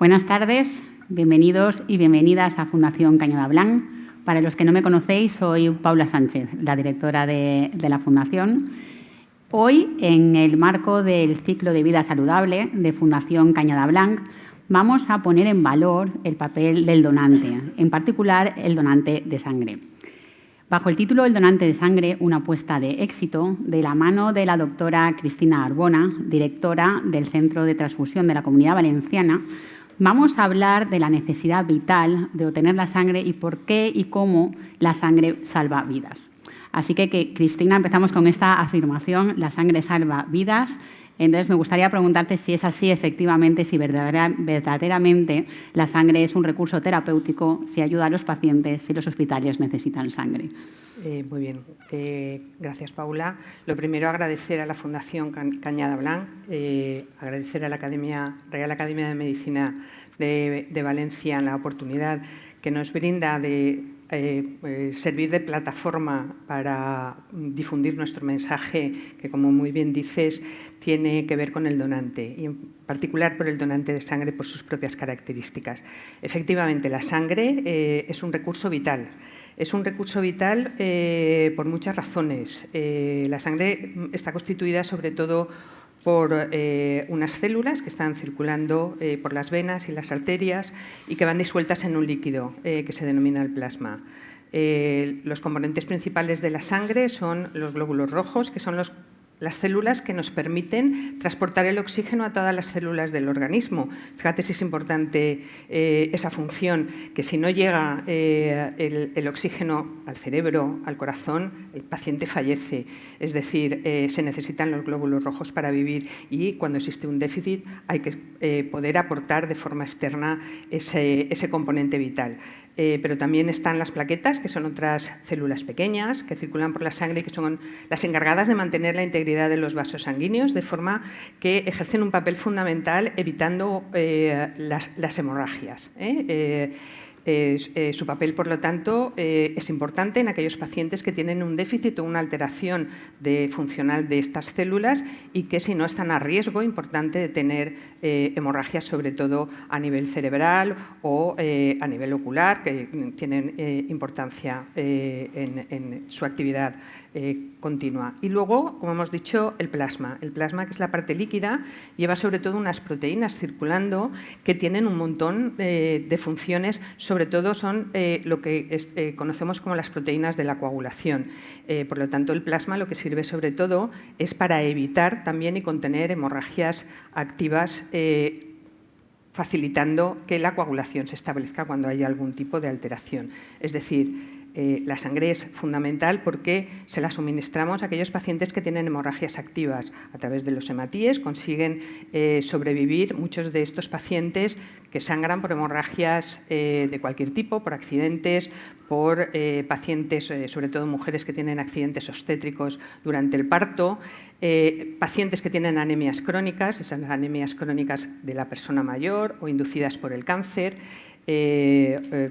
Buenas tardes, bienvenidos y bienvenidas a Fundación Cañada Blanc. Para los que no me conocéis, soy Paula Sánchez, la directora de la Fundación. Hoy, en el marco del ciclo de vida saludable de Fundación Cañada Blanc, vamos a poner en valor el papel del donante, en particular el donante de sangre. Bajo el título El donante de sangre, una apuesta de éxito, de la mano de la doctora Cristina Arbona, directora del Centro de Transfusión de la Comunidad Valenciana, vamos a hablar de la necesidad vital de obtener la sangre y por qué y cómo la sangre salva vidas. Así que Cristina, empezamos con esta afirmación, la sangre salva vidas. Entonces, me gustaría preguntarte si es así efectivamente, si verdaderamente la sangre es un recurso terapéutico, si ayuda a los pacientes, si los hospitales necesitan sangre. Muy bien, gracias Paula. Lo primero, agradecer a la Fundación Cañada Blanc, agradecer a la Real Academia de Medicina de Valencia la oportunidad que nos brinda de servir de plataforma para difundir nuestro mensaje, que como muy bien dices, tiene que ver con el donante y en particular por el donante de sangre por sus propias características. Efectivamente, la sangre es un recurso vital. Es un recurso vital por muchas razones. La sangre está constituida sobre todo por unas células que están circulando por las venas y las arterias y que van disueltas en un líquido que se denomina el plasma. Los componentes principales de la sangre son los glóbulos rojos, que son las células que nos permiten transportar el oxígeno a todas las células del organismo. Fíjate si es importante esa función, que si no llega el oxígeno al cerebro, al corazón, el paciente fallece. Es decir, se necesitan los glóbulos rojos para vivir y cuando existe un déficit hay que poder aportar de forma externa ese componente vital. Pero también están las plaquetas, que son otras células pequeñas que circulan por la sangre y que son las encargadas de mantener la integridad de los vasos sanguíneos, de forma que ejercen un papel fundamental evitando las hemorragias. Su papel, por lo tanto, es importante en aquellos pacientes que tienen un déficit o una alteración funcional de estas células y que, si no, están a riesgo importante de tener hemorragias, sobre todo a nivel cerebral o a nivel ocular, que tienen importancia en su actividad continua. Y luego, como hemos dicho, el plasma. El plasma, que es la parte líquida, lleva sobre todo unas proteínas circulando que tienen un montón de funciones. Sobre todo son lo que conocemos como las proteínas de la coagulación. Por lo tanto, el plasma lo que sirve sobre todo es para evitar también y contener hemorragias activas, facilitando que la coagulación se establezca cuando hay algún tipo de alteración. Es decir, la sangre es fundamental porque se la suministramos a aquellos pacientes que tienen hemorragias activas. A través de los hematíes consiguen sobrevivir muchos de estos pacientes que sangran por hemorragias de cualquier tipo, por accidentes, por pacientes, sobre todo mujeres que tienen accidentes obstétricos durante el parto, pacientes que tienen anemias crónicas, esas anemias crónicas de la persona mayor o inducidas por el cáncer,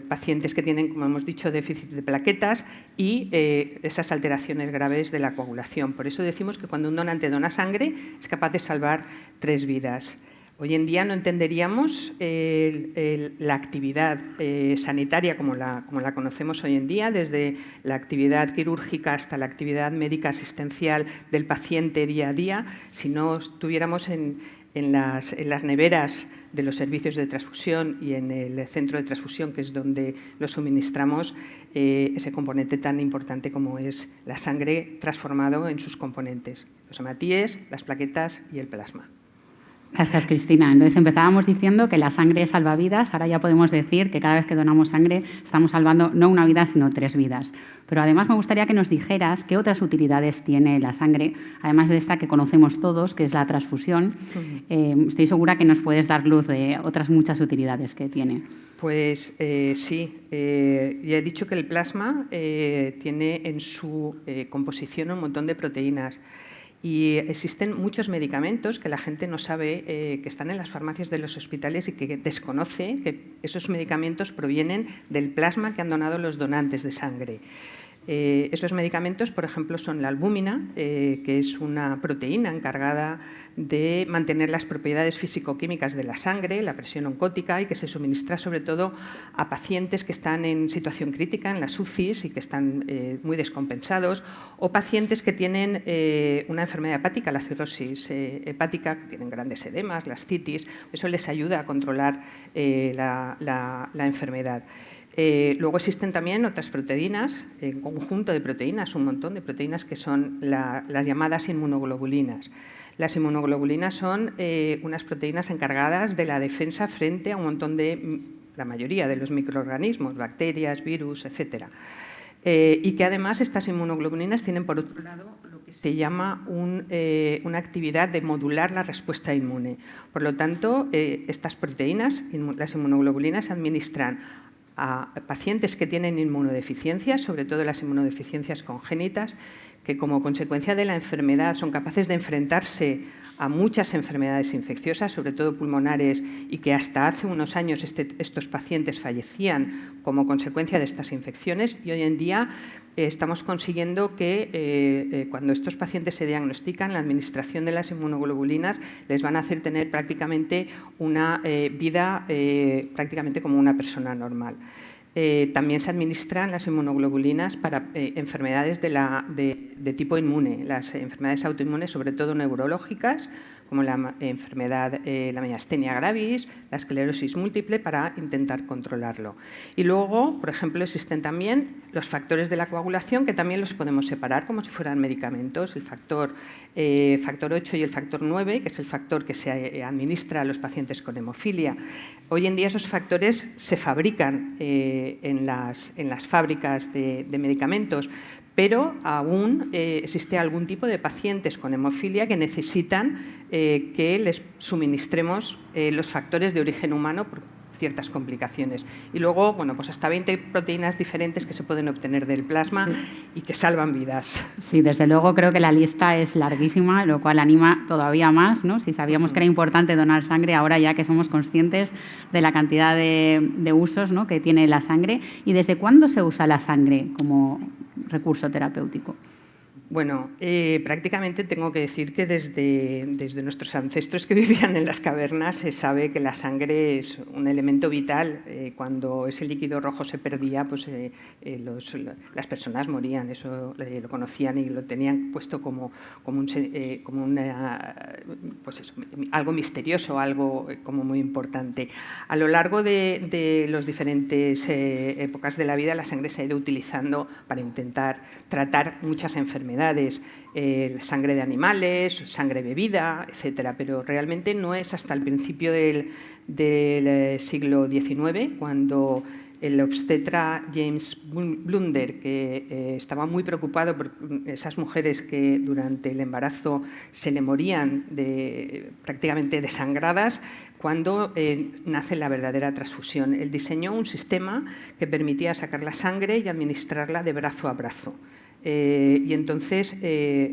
pacientes que tienen, como hemos dicho, déficit de plaquetas y esas alteraciones graves de la coagulación. Por eso decimos que cuando un donante dona sangre es capaz de salvar 3 vidas. Hoy en día no entenderíamos la actividad sanitaria como la conocemos hoy en día, desde la actividad quirúrgica hasta la actividad médica asistencial del paciente día a día, si no estuviéramos en las neveras de los servicios de transfusión y en el centro de transfusión, que es donde lo suministramos, ese componente tan importante como es la sangre transformado en sus componentes, los hematíes, las plaquetas y el plasma. Gracias, Cristina. Entonces, empezábamos diciendo que la sangre salva vidas. Ahora ya podemos decir que cada vez que donamos sangre estamos salvando no una vida, sino 3 vidas. Pero además me gustaría que nos dijeras qué otras utilidades tiene la sangre, además de esta que conocemos todos, que es la transfusión. Estoy segura que nos puedes dar luz de otras muchas utilidades que tiene. Pues sí, ya he dicho que el plasma tiene en su composición un montón de proteínas. Y existen muchos medicamentos que la gente no sabe que están en las farmacias de los hospitales y que desconoce que esos medicamentos provienen del plasma que han donado los donantes de sangre. Esos medicamentos, por ejemplo, son la albúmina, que es una proteína encargada de mantener las propiedades físico-químicas de la sangre, la presión oncótica, y que se suministra sobre todo a pacientes que están en situación crítica en las UCIs y que están muy descompensados, o pacientes que tienen una enfermedad hepática, la cirrosis hepática, que tienen grandes edemas, la ascitis. Eso les ayuda a controlar la enfermedad. Luego existen también otras proteínas, un conjunto de proteínas, un montón de proteínas que son las llamadas inmunoglobulinas. Las inmunoglobulinas son unas proteínas encargadas de la defensa frente a un montón la mayoría de los microorganismos, bacterias, virus, etcétera. Y que además estas inmunoglobulinas tienen, por otro lado, lo que se llama una actividad de modular la respuesta inmune. Por lo tanto, estas proteínas, las inmunoglobulinas, se administran a pacientes que tienen inmunodeficiencias, sobre todo las inmunodeficiencias congénitas, que como consecuencia de la enfermedad son capaces de enfrentarse a muchas enfermedades infecciosas, sobre todo pulmonares, y que hasta hace unos años estos pacientes fallecían como consecuencia de estas infecciones, y hoy en día estamos consiguiendo que cuando estos pacientes se diagnostican, la administración de las inmunoglobulinas les van a hacer tener prácticamente una vida prácticamente como una persona normal. También se administran las inmunoglobulinas para enfermedades de tipo inmune, las enfermedades autoinmunes, sobre todo neurológicas, como la enfermedad, la miastenia gravis, la esclerosis múltiple, para intentar controlarlo. Y luego, por ejemplo, existen también los factores de la coagulación, que también los podemos separar como si fueran medicamentos, el factor 8 y el factor 9, que es el factor que se administra a los pacientes con hemofilia. Hoy en día esos factores se fabrican en las fábricas de medicamentos, pero aún existe algún tipo de pacientes con hemofilia que necesitan que les suministremos los factores de origen humano por ciertas complicaciones. Y luego, bueno, pues hasta 20 proteínas diferentes que se pueden obtener del plasma, sí, y que salvan vidas. Sí, desde luego creo que la lista es larguísima, lo cual anima todavía más, ¿no? Si sabíamos que era importante donar sangre, ahora ya que somos conscientes de la cantidad de usos, ¿no?, que tiene la sangre. ¿Y desde cuándo se usa la sangre como recurso terapéutico? Bueno, prácticamente tengo que decir que desde nuestros ancestros que vivían en las cavernas se sabe que la sangre es un elemento vital. Cuando ese líquido rojo se perdía, pues las personas morían. Eso lo conocían y lo tenían puesto como pues eso, algo misterioso, algo como muy importante. A lo largo de las diferentes épocas de la vida, la sangre se ha ido utilizando para intentar tratar muchas enfermedades. Sangre de animales, sangre bebida, etcétera, pero realmente no es hasta el principio del siglo XIX cuando el obstetra James Blunder, que estaba muy preocupado por esas mujeres que durante el embarazo se le morían prácticamente desangradas, cuando nace la verdadera transfusión. Él diseñó un sistema que permitía sacar la sangre y administrarla de brazo a brazo. Y entonces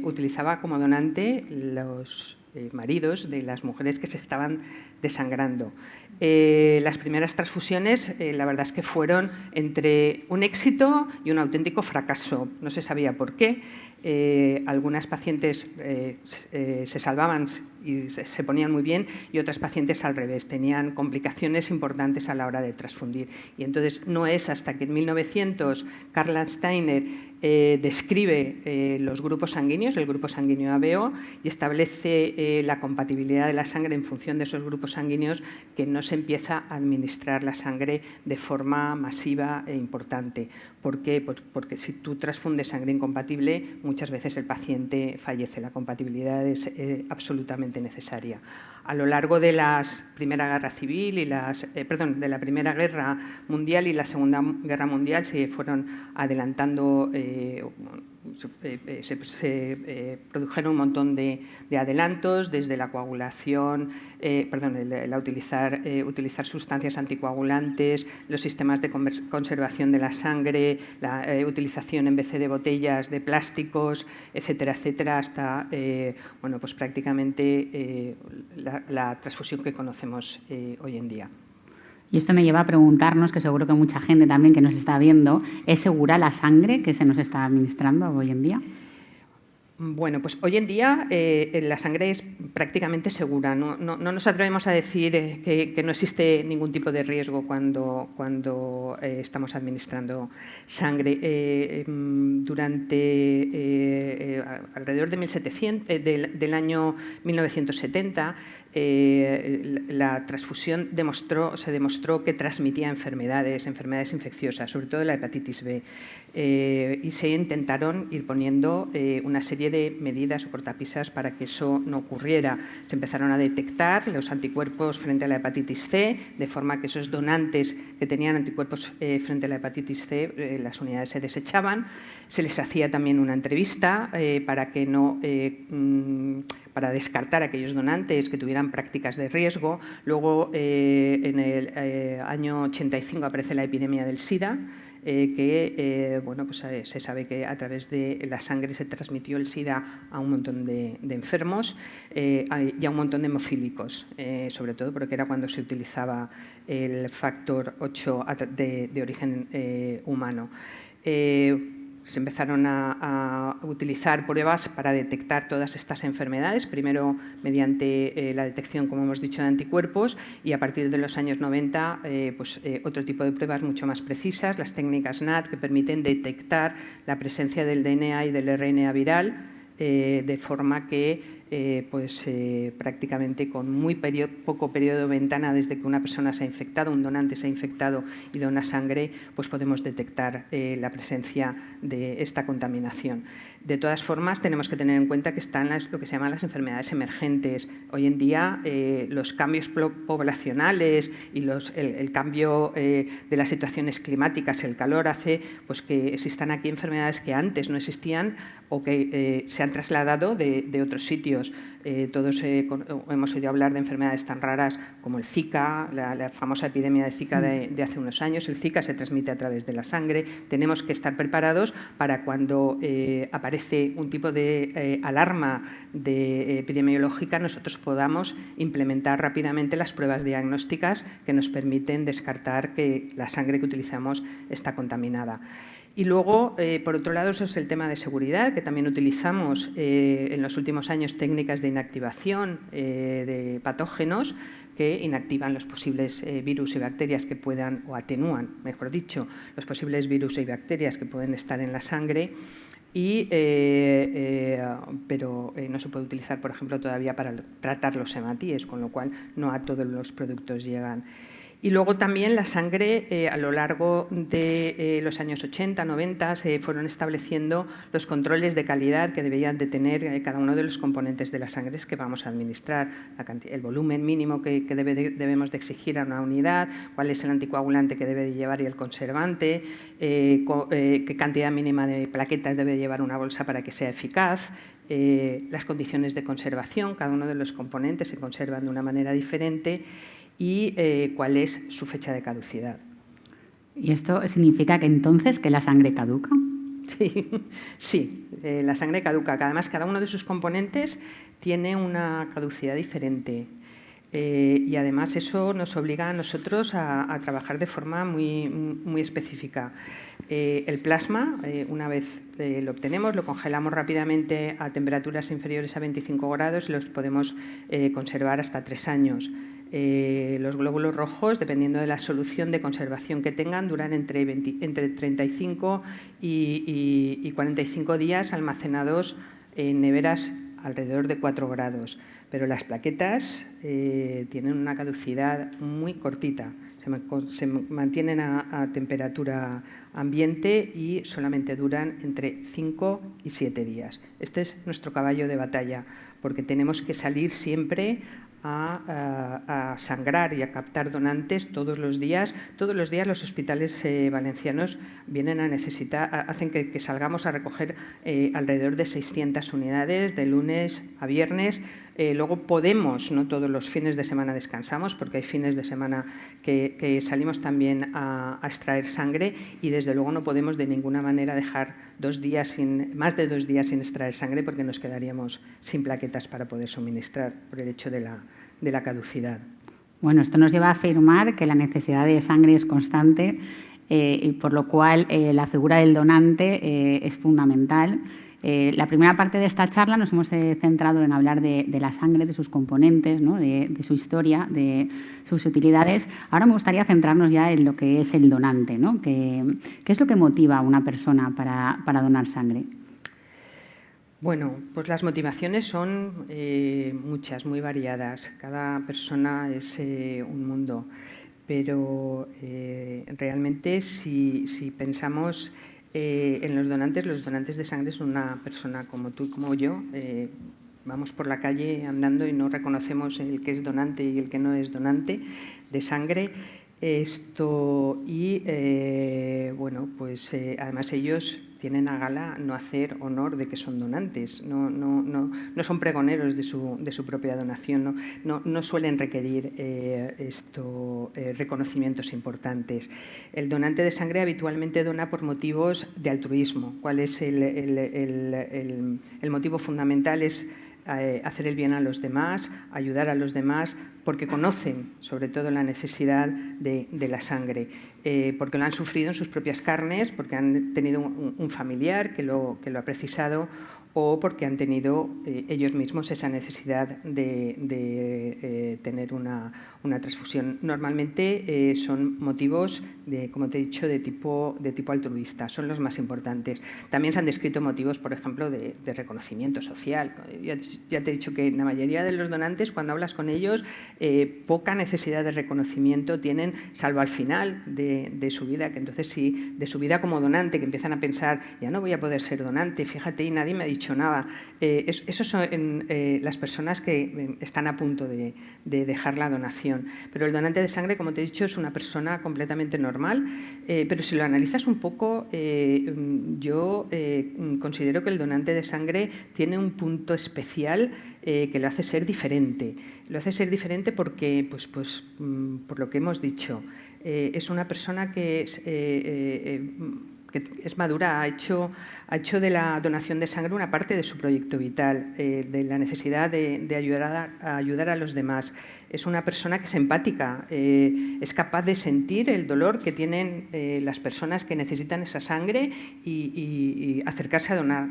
utilizaba como donante los maridos de las mujeres que se estaban desangrando. Las primeras transfusiones, la verdad es que fueron entre un éxito y un auténtico fracaso. No se sabía por qué. Algunas pacientes se salvaban y se ponían muy bien, y otras pacientes al revés, tenían complicaciones importantes a la hora de transfundir. Y entonces no es hasta que en 1900 Karl Landsteiner describe los grupos sanguíneos, el grupo sanguíneo ABO, y establece la compatibilidad de la sangre en función de esos grupos sanguíneos, que no se empieza a administrar la sangre de forma masiva e importante. ¿Por qué? Porque si tú transfundes sangre incompatible, muchas veces el paciente fallece. La compatibilidad es absolutamente necesaria. A lo largo de la Primera Guerra Civil y de la Primera Guerra Mundial y la Segunda Guerra Mundial se fueron adelantando, produjeron un montón de adelantos, desde la coagulación, utilizar sustancias anticoagulantes, los sistemas de conservación de la sangre, la utilización en vez de botellas de plásticos, etcétera, etcétera, hasta bueno, pues prácticamente la transfusión que conocemos hoy en día. Y esto me lleva a preguntarnos, que seguro que mucha gente también que nos está viendo, ¿es segura la sangre que se nos está administrando hoy en día? Bueno, pues hoy en día la sangre es prácticamente segura. No nos atrevemos a decir que no existe ningún tipo de riesgo cuando estamos administrando sangre. Durante alrededor de del año 1970, la transfusión se demostró que transmitía enfermedades infecciosas, sobre todo la hepatitis B. Y se intentaron ir poniendo una serie de medidas o cortapisas para que eso no ocurriera. Se empezaron a detectar los anticuerpos frente a la hepatitis C, de forma que esos donantes que tenían anticuerpos frente a la hepatitis C, las unidades se desechaban. Se les hacía también una entrevista para descartar a aquellos donantes que tuvieran prácticas de riesgo. Luego, en el año 85 aparece la epidemia del SIDA, se sabe que a través de la sangre se transmitió el SIDA a un montón de enfermos y a un montón de hemofílicos, sobre todo porque era cuando se utilizaba el factor 8 de origen humano. Se empezaron a utilizar pruebas para detectar todas estas enfermedades, primero mediante la detección, como hemos dicho, de anticuerpos, y a partir de los años 90 otro tipo de pruebas mucho más precisas, las técnicas NAT, que permiten detectar la presencia del DNA y del RNA viral, de forma que prácticamente con muy poco periodo de ventana desde que una persona se ha infectado, un donante se ha infectado y dona sangre, pues podemos detectar la presencia de esta contaminación. De todas formas, tenemos que tener en cuenta que están lo que se llaman las enfermedades emergentes. Hoy en día, los cambios poblacionales y el cambio de las situaciones climáticas, el calor, hace pues, que existan aquí enfermedades que antes no existían o que se han trasladado de otros sitios. Todos hemos oído hablar de enfermedades tan raras como el Zika, la famosa epidemia de Zika de hace unos años. El Zika se transmite a través de la sangre. Tenemos que estar preparados para cuando aparece un tipo de alarma epidemiológica, nosotros podamos implementar rápidamente las pruebas diagnósticas que nos permiten descartar que la sangre que utilizamos está contaminada. Y luego, por otro lado, eso es el tema de seguridad, que también utilizamos en los últimos años técnicas de inactivación de patógenos que inactivan los posibles virus y bacterias que puedan, o atenúan, mejor dicho, los posibles virus y bacterias que pueden estar en la sangre. Pero no se puede utilizar, por ejemplo, todavía para tratar los hematíes, con lo cual no a todos los productos llegan. Y luego también la sangre, a lo largo de los años 80, 90, se fueron estableciendo los controles de calidad que debían de tener cada uno de los componentes de las sangres que vamos a administrar, el volumen mínimo que debemos de exigir a una unidad, cuál es el anticoagulante que debe de llevar y el conservante, qué cantidad mínima de plaquetas debe llevar una bolsa para que sea eficaz, las condiciones de conservación, cada uno de los componentes se conservan de una manera diferente, y cuál es su fecha de caducidad. ¿Y esto significa que entonces que la sangre caduca? Sí, la sangre caduca. Además, cada uno de sus componentes tiene una caducidad diferente. Y además eso nos obliga a nosotros a trabajar de forma muy específica. El plasma, una vez lo obtenemos, lo congelamos rápidamente a temperaturas inferiores a 25 grados y los podemos conservar hasta 3 años. Los glóbulos rojos, dependiendo de la solución de conservación que tengan, duran entre 35 y 45 días almacenados en neveras alrededor de 4 grados. Pero las plaquetas tienen una caducidad muy cortita. Se mantienen a temperatura ambiente y solamente duran entre 5 y 7 días. Este es nuestro caballo de batalla, porque tenemos que salir siempre a sangrar y a captar donantes todos los días. Todos los días los hospitales valencianos vienen a hacen que salgamos a recoger alrededor de 600 unidades de lunes a viernes. Luego podemos, no todos los fines de semana descansamos, porque hay fines de semana que salimos también a extraer sangre y desde luego no podemos de ninguna manera dejar más de 2 días sin extraer sangre, porque nos quedaríamos sin plaquetas para poder suministrar por el hecho de la caducidad. Bueno, esto nos lleva a afirmar que la necesidad de sangre es constante y por lo cual la figura del donante es fundamental. La primera parte de esta charla nos hemos centrado en hablar de la sangre, de sus componentes, ¿no? de su historia, de sus utilidades. Ahora me gustaría centrarnos ya en lo que es el donante, ¿no? ¿Qué es lo que motiva a una persona para donar sangre? Bueno, pues las motivaciones son muchas, muy variadas. Cada persona es un mundo. Pero realmente si pensamos en los donantes de sangre son una persona como tú y como yo. Vamos por la calle andando y no reconocemos el que es donante y el que no es donante de sangre. Bueno, pues además ellos tienen a gala no hacer honor de que son donantes, no son pregoneros de su propia donación, no suelen requerir reconocimientos importantes. El donante de sangre habitualmente dona por motivos de altruismo. ¿Cuál es el motivo fundamental? Es hacer el bien a los demás, ayudar a los demás, porque conocen sobre todo la necesidad de la sangre, porque lo han sufrido en sus propias carnes, porque han tenido un familiar que lo ha precisado o porque han tenido ellos mismos esa necesidad de tener una transfusión. Normalmente son motivos, como te he dicho, de tipo altruista, son los más importantes. También se han descrito motivos, por ejemplo, de reconocimiento social. Ya te he dicho que la mayoría de los donantes, cuando hablas con ellos, poca necesidad de reconocimiento tienen, salvo al final de su vida, que entonces sí, de su vida como donante, que empiezan a pensar, ya no voy a poder ser donante, fíjate, y nadie me ha dicho nada. Esos son las personas que están a punto de dejar la donación. Pero el donante de sangre, como te he dicho, es una persona completamente normal, pero si lo analizas un poco, yo considero que el donante de sangre tiene un punto especial que lo hace ser diferente. Lo hace ser diferente porque, por lo que hemos dicho, es una persona que es madura, ha hecho de la donación de sangre una parte de su proyecto vital, de la necesidad de ayudar a los demás. Es una persona que es empática, es capaz de sentir el dolor que tienen las personas que necesitan esa sangre y acercarse a donar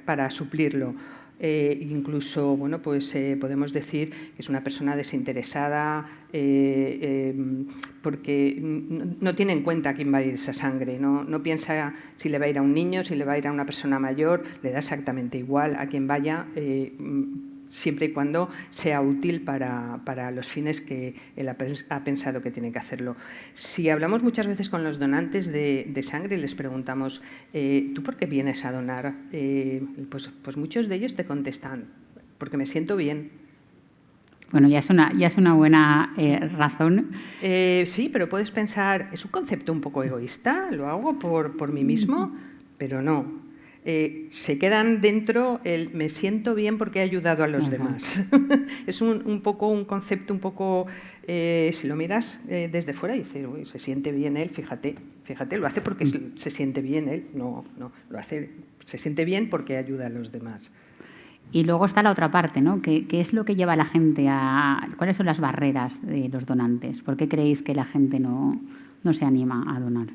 para suplirlo. Incluso, bueno, pues podemos decir que es una persona desinteresada porque no tiene en cuenta a quién va a ir esa sangre, no piensa si le va a ir a un niño, si le va a ir a una persona mayor, le da exactamente igual a quien vaya, siempre y cuando sea útil para los fines que él ha pensado que tiene que hacerlo. Si hablamos muchas veces con los donantes de sangre y les preguntamos, ¿tú por qué vienes a donar? Pues muchos de ellos te contestan, porque me siento bien. Bueno, ya es una buena razón. Sí, pero puedes pensar, es un concepto un poco egoísta, lo hago por mí mismo, pero no. Se quedan dentro el me siento bien porque he ayudado a los demás. Es un poco un concepto un poco, si lo miras desde fuera, dices, uy, se siente bien él, fíjate, lo hace porque se siente bien él, no, lo hace, se siente bien porque ayuda a los demás. Y luego está la otra parte, ¿no? ¿Qué es lo que lleva a la gente a...? ¿Cuáles son las barreras de los donantes? ¿Por qué creéis que la gente no se anima a donar?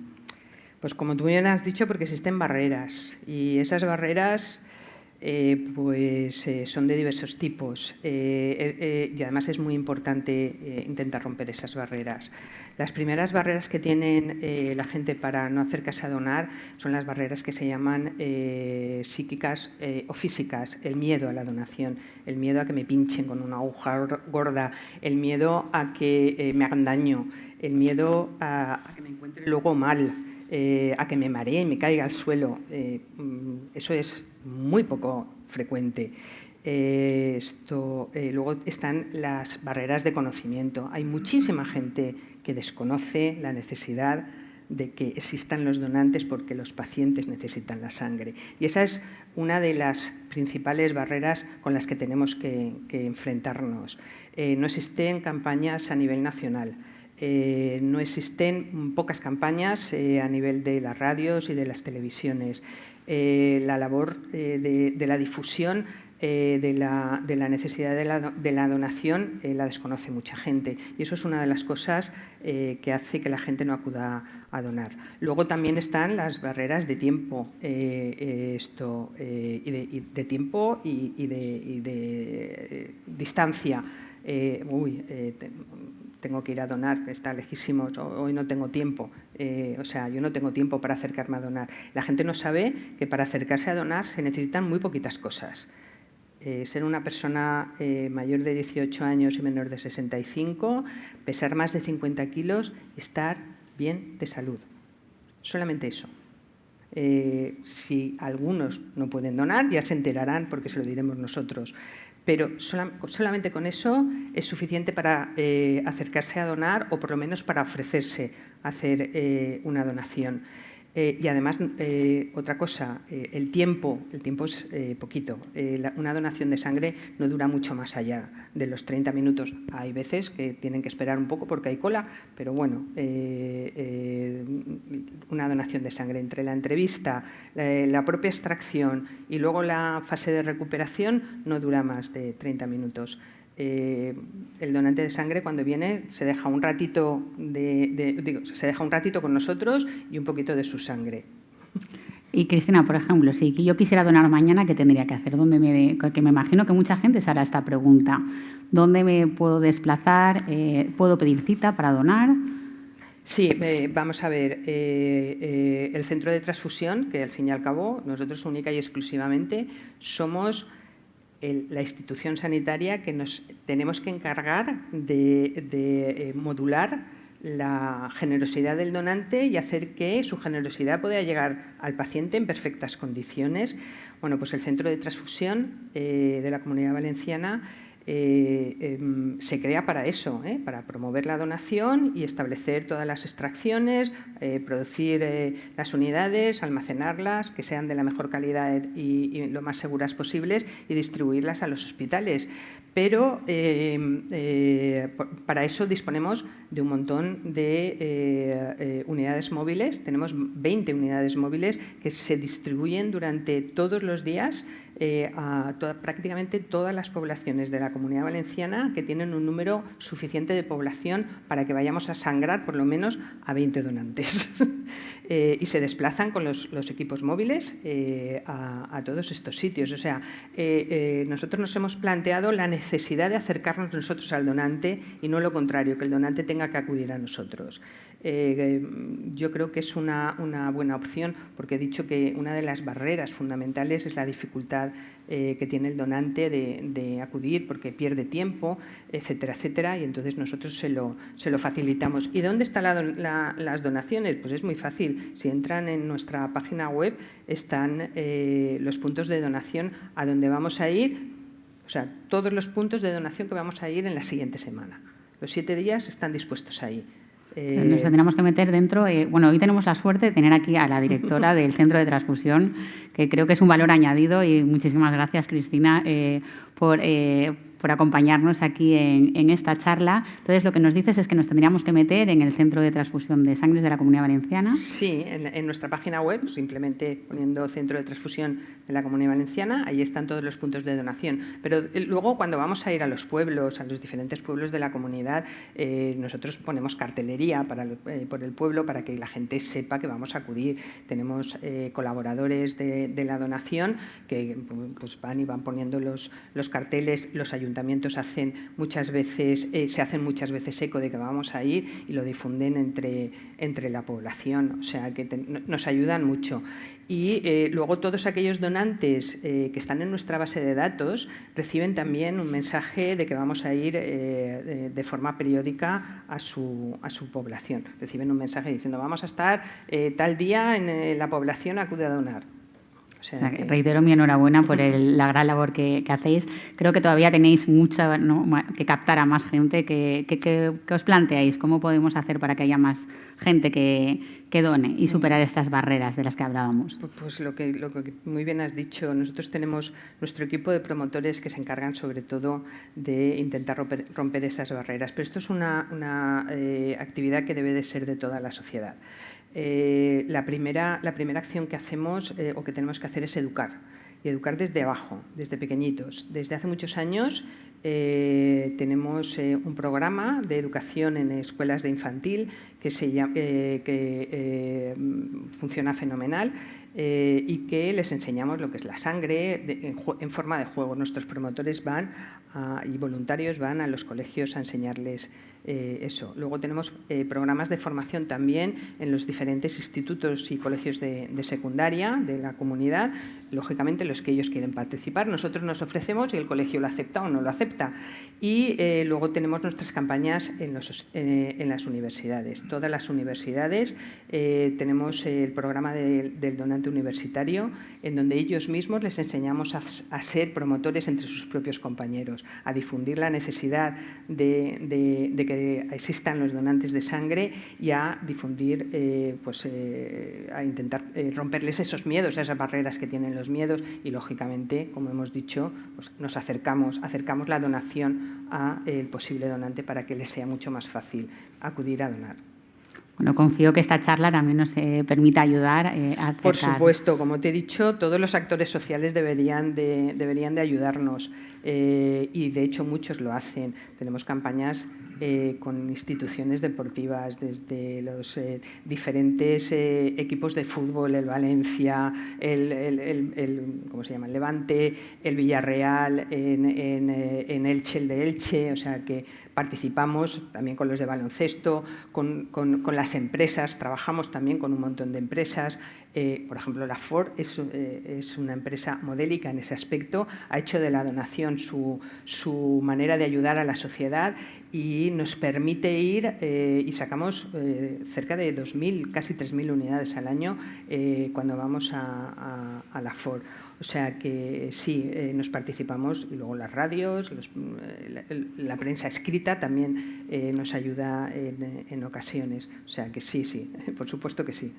Pues como tú bien has dicho, porque existen barreras y esas barreras son de diversos tipos y además es muy importante intentar romper esas barreras. Las primeras barreras que tienen la gente para no acercarse a donar son las barreras que se llaman psíquicas o físicas, el miedo a la donación, el miedo a que me pinchen con una aguja gorda, el miedo a que me hagan daño, el miedo a que me encuentre luego mal, a que me maree y me caiga al suelo. Eso es muy poco frecuente. Luego están las barreras de conocimiento. Hay muchísima gente que desconoce la necesidad de que existan los donantes porque los pacientes necesitan la sangre. Y esa es una de las principales barreras con las que tenemos que enfrentarnos. No existen campañas a nivel nacional. No existen pocas campañas a nivel de las radios y de las televisiones. La labor de la difusión de la necesidad de la donación la desconoce mucha gente, y eso es una de las cosas que hace que la gente no acuda a donar. Luego también están las barreras de tiempo, de tiempo y de distancia. Tengo que ir a donar, está lejísimo, hoy no tengo tiempo. O sea, yo no tengo tiempo para acercarme a donar. La gente no sabe que para acercarse a donar se necesitan muy poquitas cosas. Ser una persona mayor de 18 años y menor de 65, pesar más de 50 kilos, estar bien de salud. Solamente eso. Si algunos no pueden donar, ya se enterarán porque se lo diremos nosotros. Pero solamente con eso es suficiente para acercarse a donar, o por lo menos para ofrecerse a hacer una donación. Y además, otra cosa, el tiempo es poquito. Una donación de sangre no dura mucho más allá de los 30 minutos. Hay veces que tienen que esperar un poco porque hay cola, pero bueno, una donación de sangre entre la entrevista, la propia extracción y luego la fase de recuperación no dura más de 30 minutos. El donante de sangre, cuando viene, se deja un ratito con nosotros y un poquito de su sangre. Y Cristina, por ejemplo, si yo quisiera donar mañana, ¿qué tendría que hacer? Porque me imagino que mucha gente se hará esta pregunta. ¿Dónde me puedo desplazar? ¿Puedo pedir cita para donar? Sí, vamos a ver. El centro de transfusión, que al fin y al cabo nosotros única y exclusivamente somos la institución sanitaria que nos tenemos que encargar de modular la generosidad del donante y hacer que su generosidad pueda llegar al paciente en perfectas condiciones. Bueno, pues el Centro de Transfusión de la Comunidad Valenciana se crea para eso, para promover la donación y establecer todas las extracciones, producir las unidades, almacenarlas, que sean de la mejor calidad y lo más seguras posibles, y distribuirlas a los hospitales. Pero para eso disponemos de un montón de unidades móviles. Tenemos 20 unidades móviles que se distribuyen durante todos los días a prácticamente todas las poblaciones de la Comunidad Valenciana, que tienen un número suficiente de población para que vayamos a sangrar por lo menos a 20 donantes. Y se desplazan con los equipos móviles a todos estos sitios. O sea, nosotros nos hemos planteado la necesidad de acercarnos nosotros al donante y no lo contrario, que el donante tenga que acudir a nosotros. Yo creo que es una buena opción, porque he dicho que una de las barreras fundamentales es la dificultad que tiene el donante de acudir, porque pierde tiempo, etcétera, etcétera, y entonces nosotros se lo facilitamos. ¿Y dónde están las donaciones? Pues es muy fácil. Si entran en nuestra página web, están los puntos de donación a donde vamos a ir, o sea, todos los puntos de donación que vamos a ir en la siguiente semana. Los 7 días están dispuestos ahí. Nos tendríamos que meter dentro. Bueno, hoy tenemos la suerte de tener aquí a la directora del Centro de Transfusión, que creo que es un valor añadido, y muchísimas gracias, Cristina, por acompañarnos aquí en esta charla. Entonces, lo que nos dices es que nos tendríamos que meter en el Centro de Transfusión de Sangre de la Comunidad Valenciana. Sí, en nuestra página web, simplemente poniendo Centro de Transfusión de la Comunidad Valenciana, ahí están todos los puntos de donación. Pero luego, cuando vamos a ir a los pueblos, a los diferentes pueblos de la comunidad, nosotros ponemos cartelería por el pueblo para que la gente sepa que vamos a acudir. Tenemos colaboradores de la donación que pues van y van poniendo los carteles. Los ayuntamientos hacen muchas veces eco de que vamos a ir y lo difunden entre la población, o sea que nos ayudan mucho. Y luego todos aquellos donantes que están en nuestra base de datos reciben también un mensaje de que vamos a ir de forma periódica a su población. Reciben un mensaje diciendo vamos a estar tal día en la población, acude a donar. O sea, reitero mi enhorabuena por la gran labor que hacéis. Creo que todavía tenéis mucha, ¿no?, que captar a más gente. ¿Qué os planteáis? ¿Cómo podemos hacer para que haya más gente que done y superar estas barreras de las que hablábamos? Pues lo que muy bien has dicho. Nosotros tenemos nuestro equipo de promotores que se encargan sobre todo de intentar romper esas barreras. Pero esto es una actividad que debe de ser de toda la sociedad. La primera acción que hacemos o que tenemos que hacer es educar. y educar desde abajo, desde pequeñitos. Desde hace muchos años tenemos un programa de educación en escuelas de infantil que funciona fenomenal y que les enseñamos lo que es la sangre en forma de juego. Nuestros promotores y voluntarios van a los colegios a enseñarles eso. Luego tenemos programas de formación también en los diferentes institutos y colegios de secundaria de la comunidad, lógicamente los que ellos quieren participar. Nosotros nos ofrecemos y el colegio lo acepta o no lo acepta. Y luego tenemos nuestras campañas en las universidades. Todas las universidades tenemos el programa del donante universitario, en donde ellos mismos les enseñamos a ser promotores entre sus propios compañeros, a difundir la necesidad de que existan los donantes de sangre y a difundir, a intentar romperles esos miedos, esas barreras que tienen los miedos y, lógicamente, como hemos dicho, pues nos acercamos la donación al posible donante para que les sea mucho más fácil acudir a donar. Bueno, confío que esta charla también nos permita ayudar a acercar. Por supuesto, como te he dicho, todos los actores sociales deberían de ayudarnos y, de hecho, muchos lo hacen. Tenemos campañas con instituciones deportivas, desde los diferentes equipos de fútbol, el Valencia, ¿cómo se llama? El Levante, el Villarreal, en Elche, el de Elche, o sea que participamos también con los de baloncesto, con las empresas, trabajamos también con un montón de empresas. Por ejemplo, la Ford es una empresa modélica en ese aspecto, ha hecho de la donación su manera de ayudar a la sociedad y nos permite ir y sacamos cerca de 2.000, casi 3.000 unidades al año cuando vamos a la Ford. O sea que sí, nos participamos y luego las radios, la prensa escrita también nos ayuda en ocasiones. O sea que sí, por supuesto que sí.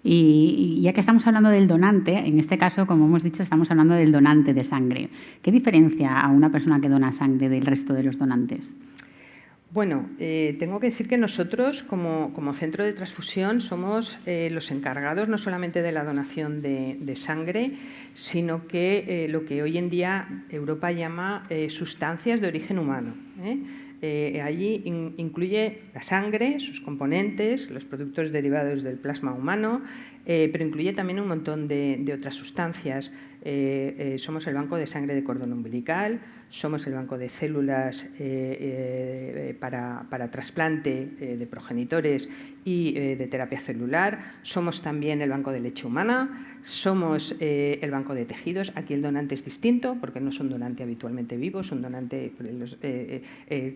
Y ya que estamos hablando del donante, en este caso, como hemos dicho, estamos hablando del donante de sangre. ¿Qué diferencia a una persona que dona sangre del resto de los donantes? Bueno, tengo que decir que nosotros, como centro de transfusión, somos los encargados no solamente de la donación de sangre, sino que lo que hoy en día Europa llama sustancias de origen humano. Allí incluye la sangre, sus componentes, los productos derivados del plasma humano, pero incluye también un montón de otras sustancias. Somos el banco de sangre de cordón umbilical, somos el banco de células para trasplante de progenitores y de terapia celular, somos también el banco de leche humana, somos el banco de tejidos. Aquí el donante es distinto porque no son donante habitualmente vivos, son donante,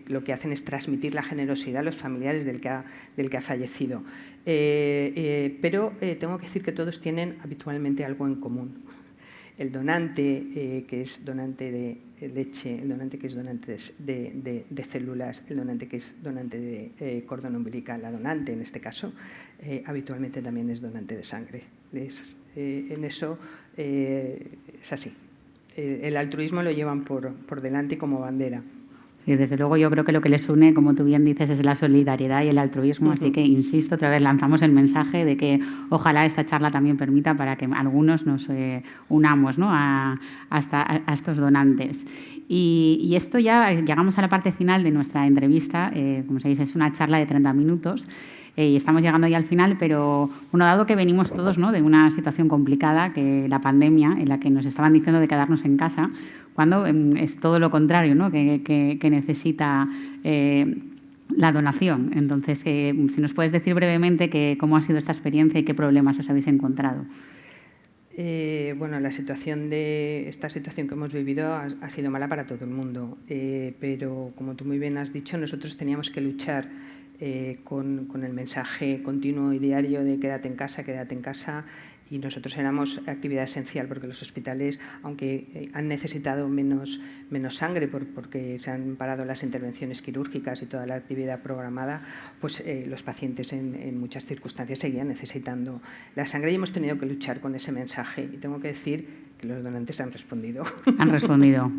lo que hacen es transmitir la generosidad a los familiares del que ha fallecido. Pero tengo que decir que todos tienen habitualmente algo en común. El donante que es donante de leche, el donante que es donante de células, el donante que es donante de cordón umbilical, la donante en este caso, habitualmente también es donante de sangre. En eso es así. El altruismo lo llevan por delante como bandera. Sí, desde luego yo creo que lo que les une, como tú bien dices, es la solidaridad y el altruismo, así que insisto, otra vez lanzamos el mensaje de que ojalá esta charla también permita para que algunos nos unamos, ¿no?, a estos donantes. Y esto ya llegamos a la parte final de nuestra entrevista, como sabéis es una charla de 30 minutos, y estamos llegando ya al final, pero bueno, dado que venimos todos, ¿no?, de una situación complicada, que la pandemia, en la que nos estaban diciendo de quedarnos en casa, cuando es todo lo contrario, ¿no?, que necesita la donación. Entonces, si nos puedes decir brevemente cómo ha sido esta experiencia y qué problemas os habéis encontrado. Bueno, esta situación que hemos vivido ha sido mala para todo el mundo, pero como tú muy bien has dicho, nosotros teníamos que luchar con el mensaje continuo y diario de quédate en casa, y nosotros éramos actividad esencial porque los hospitales, aunque han necesitado menos sangre porque se han parado las intervenciones quirúrgicas y toda la actividad programada, pues los pacientes en muchas circunstancias seguían necesitando la sangre y hemos tenido que luchar con ese mensaje. Y tengo que decir que los donantes han respondido. Han respondido.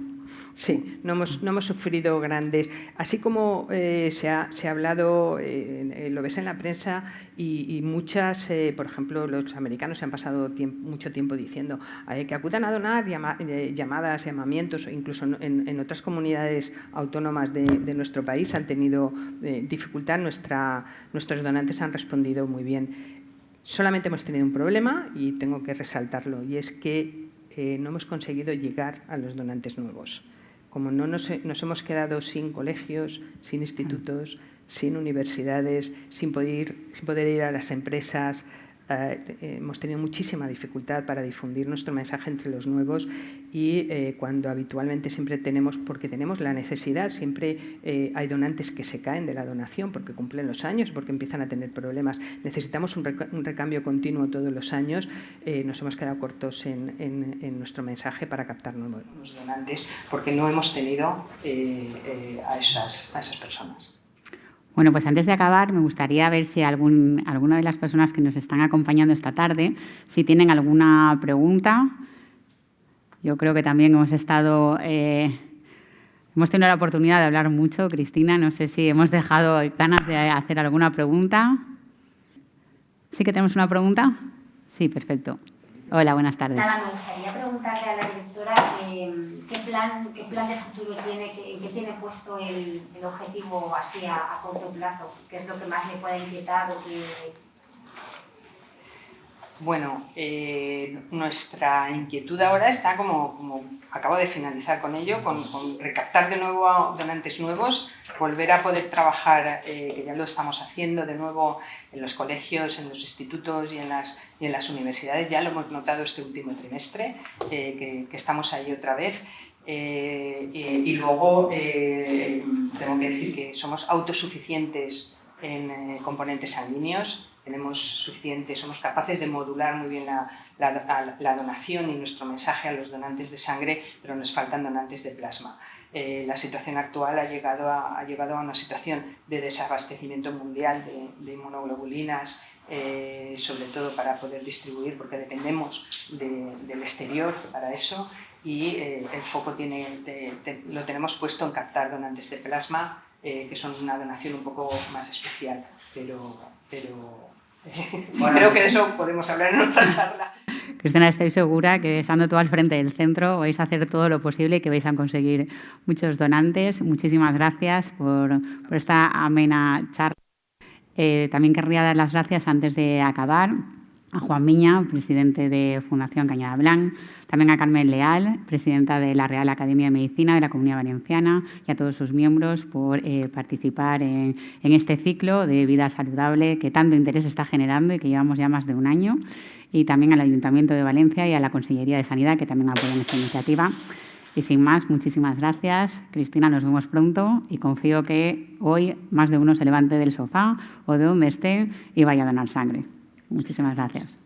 Sí, no hemos sufrido grandes. Así como se ha hablado, lo ves en la prensa y muchas, por ejemplo, los americanos se han pasado mucho tiempo diciendo que acudan a donar, llamadas, llamamientos, incluso en otras comunidades autónomas de nuestro país han tenido dificultad. Nuestros donantes han respondido muy bien. Solamente hemos tenido un problema y tengo que resaltarlo, y es que no hemos conseguido llegar a los donantes nuevos. Como no nos hemos quedado sin colegios, sin institutos, sin universidades, sin poder ir a las empresas, hemos tenido muchísima dificultad para difundir nuestro mensaje entre los nuevos, y cuando habitualmente siempre tenemos, porque tenemos la necesidad, siempre hay donantes que se caen de la donación porque cumplen los años, porque empiezan a tener problemas. Necesitamos un recambio continuo todos los años. Nos hemos quedado cortos en nuestro mensaje para captar nuevos donantes porque no hemos tenido a esas personas. Bueno, pues antes de acabar, me gustaría ver si alguna de las personas que nos están acompañando esta tarde, si tienen alguna pregunta. Yo creo que también hemos tenido la oportunidad de hablar mucho, Cristina. No sé si hemos dejado ganas de hacer alguna pregunta. ¿Sí que tenemos una pregunta? Sí, perfecto. Hola, buenas tardes. Nada, me gustaría preguntarle a la directora qué plan de futuro tiene, en qué tiene puesto el objetivo así a corto plazo, qué es lo que más le puede inquietar o que... Bueno, nuestra inquietud ahora está como acabo de finalizar con ello, con recaptar de nuevo a donantes nuevos, volver a poder trabajar, que ya lo estamos haciendo de nuevo en los colegios, en los institutos y en las universidades. Ya lo hemos notado este último trimestre, que estamos ahí otra vez. Y luego tengo que decir que somos autosuficientes en componentes sanguíneos. Somos capaces de modular muy bien la donación y nuestro mensaje a los donantes de sangre, pero nos faltan donantes de plasma. La situación actual ha llegado a una situación de desabastecimiento mundial de inmunoglobulinas, sobre todo para poder distribuir, porque dependemos del exterior para eso, y el foco lo tenemos puesto en captar donantes de plasma, que son una donación un poco más especial, pero bueno, creo que de eso podemos hablar en otra charla. Cristina, estoy segura que estando tú al frente del centro vais a hacer todo lo posible y que vais a conseguir muchos donantes. Muchísimas gracias por esta amena charla. También querría dar las gracias, antes de acabar, a Juan Miña, presidente de Fundación Cañada Blanc, también a Carmen Leal, presidenta de la Real Academia de Medicina de la Comunidad Valenciana, y a todos sus miembros por participar en este ciclo de vida saludable que tanto interés está generando y que llevamos ya más de un año, y también al Ayuntamiento de Valencia y a la Consellería de Sanidad, que también apoyan esta iniciativa. Y sin más, muchísimas gracias. Cristina, nos vemos pronto y confío que hoy más de uno se levante del sofá o de donde esté y vaya a donar sangre. Muchísimas gracias.